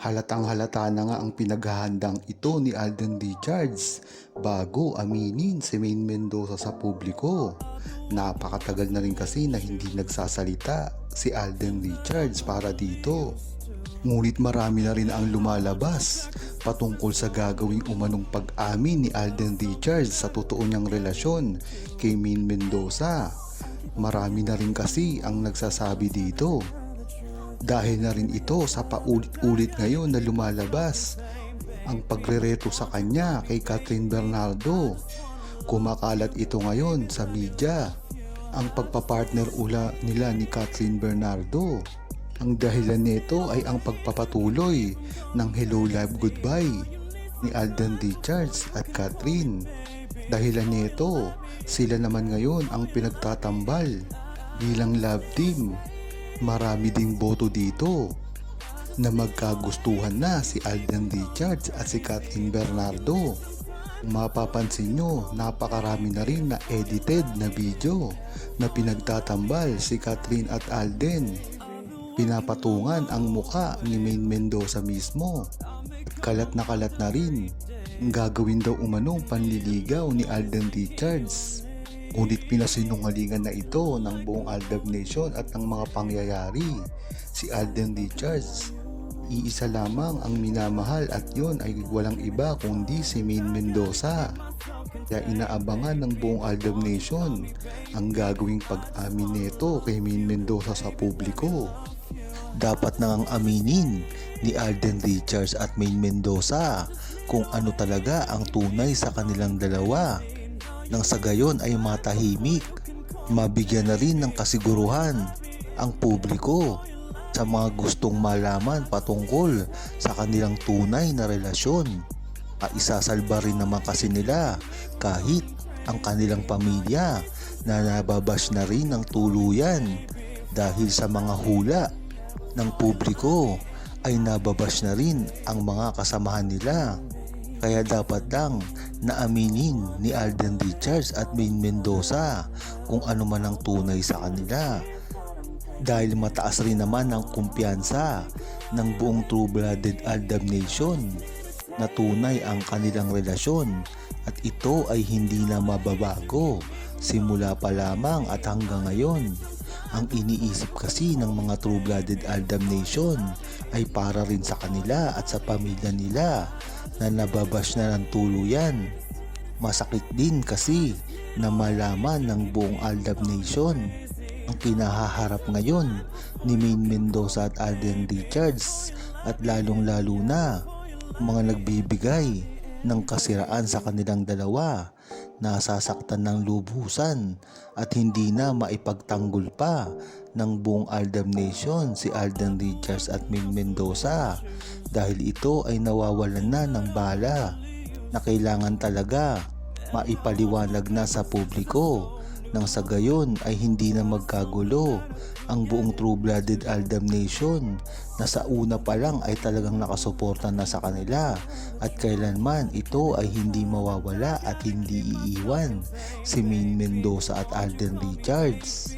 Halatang halata na nga ang pinaghahandang ito ni Alden Richards bago aminin si Maine Mendoza sa publiko. Napakatagal na rin kasi na hindi nagsasalita si Alden Richards para dito. Ngunit marami na rin ang lumalabas patungkol sa gagawing umanong pag-amin ni Alden Richards sa totoo niyang relasyon kay Maine Mendoza. Marami na rin kasi ang nagsasabi dito. Dahil na rin ito sa paulit-ulit ngayon na lumalabas ang pagrereto sa kanya kay Kathryn Bernardo. Kumakalat ito ngayon sa media ang pagpapartner nila ni Kathryn Bernardo. Ang dahilan nito ay ang pagpapatuloy ng Hello Live Goodbye ni Alden Richards at Kathryn. Dahilan nito, sila naman ngayon ang pinagtatambal bilang love team. Marami ding boto dito na magkagustuhan na si Alden Richards at si Kathryn Bernardo. Kung mapapansin nyo, napakarami na rin na edited na video na pinagtatambal si Kathryn at Alden. Pinapatungan ang muka ni Maine Mendoza mismo. Kalat na rin ang gagawin daw umanong panliligaw ni Alden Richards. Ngunit pinasinungalingan na ito ng buong Aldab Nation at ng mga pangyayari. Si Alden Richards, iisa lamang ang minamahal at yon ay walang iba kundi si Maine Mendoza. Kaya inaabangan ng buong Aldab Nation ang gagawing pag-amin nito kay Maine Mendoza sa publiko. Dapat nang aminin ni Alden Richards at Maine Mendoza kung ano talaga ang tunay sa kanilang dalawa. Nang sa gayon ay matahimik, mabigyan na rin ng kasiguruhan ang publiko sa mga gustong malaman patungkol sa kanilang tunay na relasyon. Isasalba rin naman kasi nila kahit ang kanilang pamilya na nababash na rin ng tuluyan dahil sa mga hula ng publiko ay nababash na rin ang mga kasamahan nila. Kaya dapat lang na aminin ni Alden Richards at Maine Mendoza kung ano man ang tunay sa kanila. Dahil mataas rin naman ang kumpiyansa ng buong True-Blooded Aldab Nation na tunay ang kanilang relasyon at ito ay hindi na mababago simula pa lamang at hanggang ngayon. Ang iniisip kasi ng mga True-Blooded Aldab Nation ay para rin sa kanila at sa pamilya nila na nababash na ng tuluyan. Masakit din kasi na malaman ng buong Aldab Nation ang kinahaharap ngayon ni Maine Mendoza at Alden Richards at lalong-lalo na mga nagbibigay ng kasiraan sa kanilang dalawa, nasasaktan ng lubusan at hindi na maipagtanggol pa ng buong Aldab Nation si Alden Richards at Maine Mendoza dahil ito ay nawawalan na ng bala na kailangan talaga maipaliwanag na sa publiko nang sa gayon ay hindi na magkagulo ang buong True-Blooded Aldab Nation na sa una pa lang ay talagang nakasuporta na sa kanila at kailanman ito ay hindi mawawala at hindi iiwan si Maine Mendoza at Alden Richards.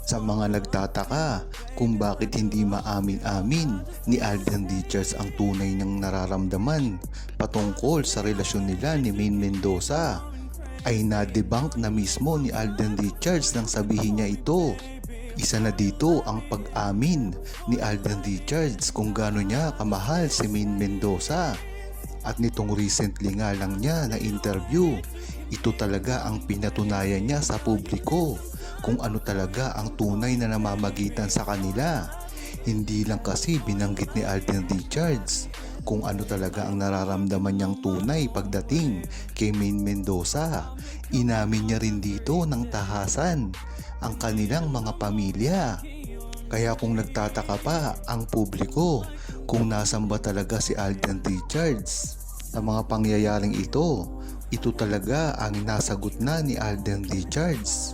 Sa mga nagtataka kung bakit hindi maamin-amin ni Alden Richards ang tunay niyang nararamdaman patungkol sa relasyon nila ni Maine Mendoza, ay na-debunk na mismo ni Alden Richards nang sabihin niya ito. Isa na dito ang pag-amin ni Alden Richards kung gaano niya kamahal si Maine Mendoza. At nitong recently nga lang niya na interview, ito talaga ang pinatunayan niya sa publiko kung ano talaga ang tunay na namamagitan sa kanila. Hindi lang kasi binanggit ni Alden Richards kung ano talaga ang nararamdaman niyang tunay pagdating kay Maine Mendoza. Inamin niya rin dito ng tahasan ang kanilang mga pamilya. Kaya kung nagtataka pa ang publiko kung nasan ba talaga si Alden Richards sa mga pangyayaring ito talaga ang nasagot na ni Alden Richards.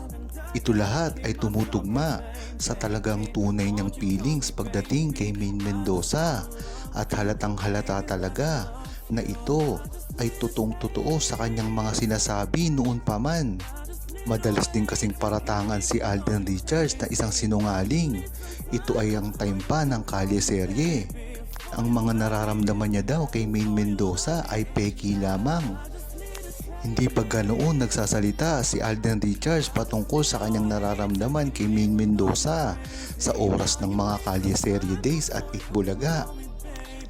Ito lahat ay tumutugma sa talagang tunay niyang feelings pagdating kay Maine Mendoza at halatang halata talaga na ito ay totoo sa kanyang mga sinasabi noon pa man. Madalas din kasing paratangan si Alden Richards na isang sinungaling. Ito ay ang time pa ng Kalye serye. Ang mga nararamdaman niya daw kay Maine Mendoza ay peki lamang. Hindi pa ganoon nagsasalita si Alden Richards patungkol sa kanyang nararamdaman kay Maine Mendoza sa oras ng mga kalye-serye days at Itbulaga.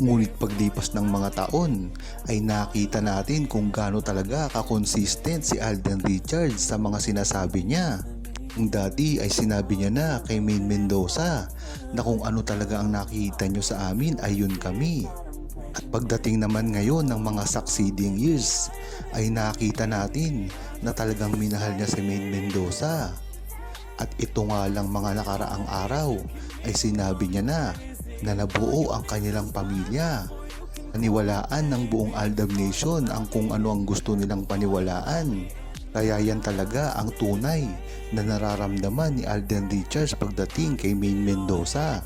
Ngunit paglipas ng mga taon ay nakita natin kung gaano talaga kakonsistent si Alden Richards sa mga sinasabi niya. Kung dati ay sinabi niya na kay Maine Mendoza na kung ano talaga ang nakita niyo sa amin ay yun kami. At pagdating naman ngayon ng mga succeeding years ay nakita natin na talagang minahal niya si Maine Mendoza. At ito nga lang mga nakaraang araw ay sinabi niya na nabuo ang kanilang pamilya. Paniwalaan ng buong Aldab Nation ang kung ano ang gusto nilang paniwalaan. Kaya yan talaga ang tunay na nararamdaman ni Alden Richards pagdating kay Maine Mendoza.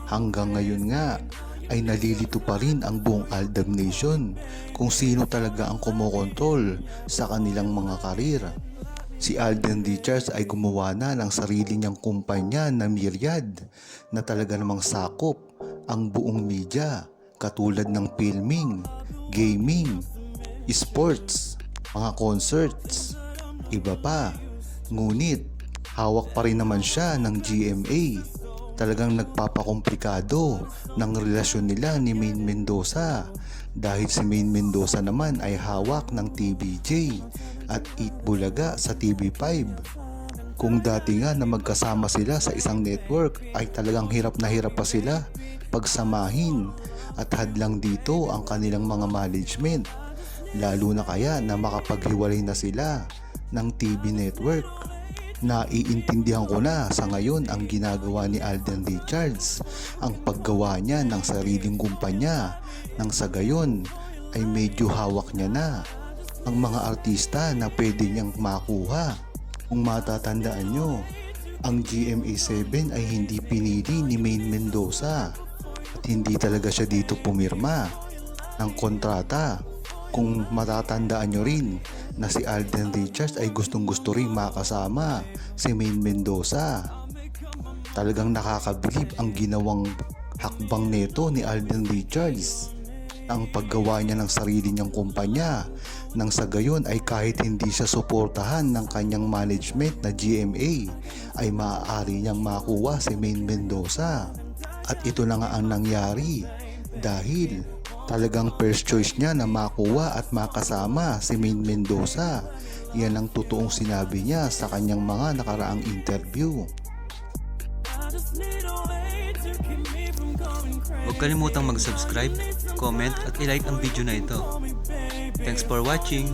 Hanggang ngayon nga ay nalilito pa rin ang buong Aldab Nation kung sino talaga ang kumokontrol sa kanilang mga karir. Si Alden Richards ay gumawa na ng sarili niyang kumpanya na Myriad na talaga namang sakop ang buong media katulad ng filming, gaming, sports, mga concerts, iba pa. Ngunit hawak pa rin naman siya ng GMA. Talagang nagpapakomplikado ng relasyon nila ni Maine Mendoza dahil si Maine Mendoza naman ay hawak ng TVJ at Itbulaga sa TV5. Kung dati nga na magkasama sila sa isang network ay talagang hirap na hirap pa sila pagsamahin at hadlang dito ang kanilang mga management, lalo na kaya na makapaghiwalay na sila ng TV network. Naiintindihan ko na sa ngayon ang ginagawa ni Alden Richards, ang paggawa niya ng sariling kumpanya nang sa gayon ay medyo hawak niya na ang mga artista na pwede niyang makuha. Kung matatandaan nyo, ang GMA7 ay hindi pinili ni Maine Mendoza at hindi talaga siya dito pumirma ng kontrata. Kung matatandaan nyo rin na si Alden Richards ay gustong gusto rin makasama si Maine Mendoza. Talagang nakakabilib ang ginawang hakbang neto ni Alden Richards. Ang paggawa niya ng sarili niyang kumpanya nang sa gayon ay kahit hindi siya suportahan ng kanyang management na GMA ay maaari niyang makuha si Maine Mendoza. At ito na nga ang nangyari dahil talagang first choice niya na makuha at makasama si Maine Mendoza. Yan ang totoong sinabi niya sa kanyang mga nakaraang interview. Huwag kalimutang mag-subscribe, comment at i-like ang video na ito. Thanks for watching!